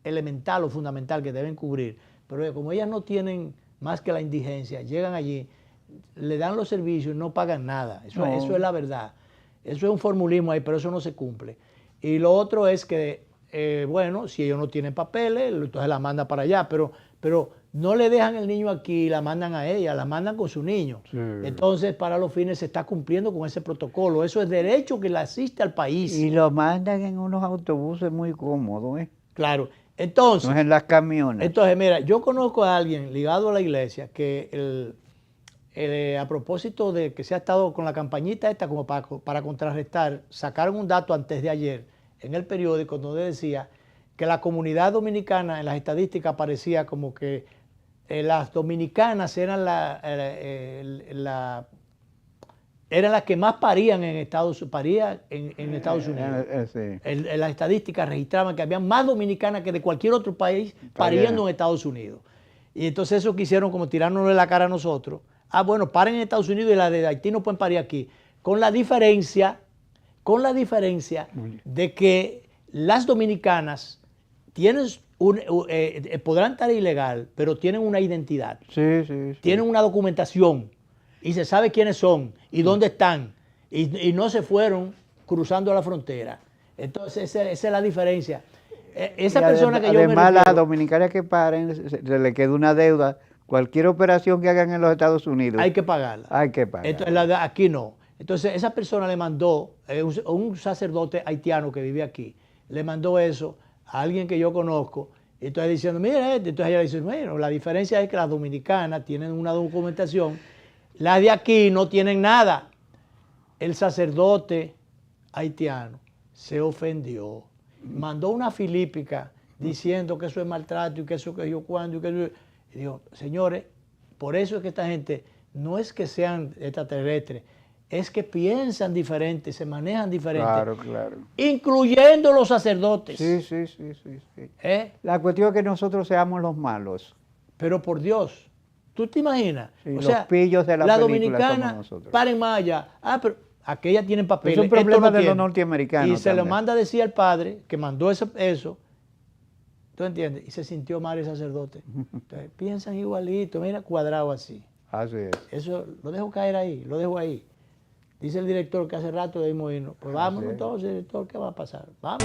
elemental o fundamental que deben cubrir. Pero como ellas no tienen más que la indigencia, llegan allí, le dan los servicios y no pagan nada. Eso es la verdad. Eso es un formulismo ahí, pero eso no se cumple. Y lo otro es que, bueno, si ellos no tienen papeles, entonces la mandan para allá, pero no le dejan el niño aquí y la mandan a ella, la mandan con su niño. Sí. Entonces, para los fines se está cumpliendo con ese protocolo. Eso es derecho que le asiste al país. Y lo mandan en unos autobuses muy cómodos, ¿eh? Claro. Entonces, no es en las camiones. Entonces, mira, yo conozco a alguien ligado a la iglesia que a propósito de que se ha estado con la campañita esta como para contrarrestar, sacaron un dato antes de ayer en el periódico donde decía que la comunidad dominicana en las estadísticas aparecía como que las dominicanas eran las que más parían en Estados Unidos. Sí. En las estadísticas registraban que había más dominicanas que de cualquier otro país pariendo en Estados Unidos. Y entonces eso quisieron como tirarnos de la cara a nosotros. Bueno, paren en Estados Unidos y las de Haití no pueden parir aquí. Con la diferencia de que las dominicanas podrán estar ilegal, pero tienen una identidad. Sí. Tienen una documentación y se sabe quiénes son y dónde están y no se fueron cruzando la frontera. Entonces esa es la diferencia. Esa persona que yo me refiero, además, las dominicanas que paren, se le queda una deuda. Cualquier operación que hagan en los Estados Unidos hay que pagarla. Entonces, aquí no. Entonces esa persona le mandó un sacerdote haitiano que vive aquí. le mandó eso a alguien que yo conozco, y estoy diciendo, mira, entonces ella dice, bueno, la diferencia es que las dominicanas tienen una documentación, las de aquí no tienen nada. El sacerdote haitiano se ofendió, mandó una filípica diciendo que eso es maltrato y que eso que yo cuando y que eso. Y digo, señores, por eso es que esta gente no es que sean extraterrestres, es que piensan diferente, se manejan diferente. Claro, claro. Incluyendo los sacerdotes. Sí. La cuestión es que nosotros seamos los malos. Pero por Dios, ¿tú te imaginas? Sí, los pillos de la película dominicana, somos nosotros. paren más allá. Pero aquellas tienen papeles. Es un problema no de los norteamericanos. Y se también. lo manda a decir al padre que mandó eso. ¿Tú entiendes? Y se sintió mal el sacerdote. Entonces, piensan igualito, mira, cuadrado así. Así es. Eso lo dejo caer ahí, lo dejo ahí. Dice el director que hace rato debimos irnos. Pues vámonos entonces, director, ¿qué va a pasar? Vamos.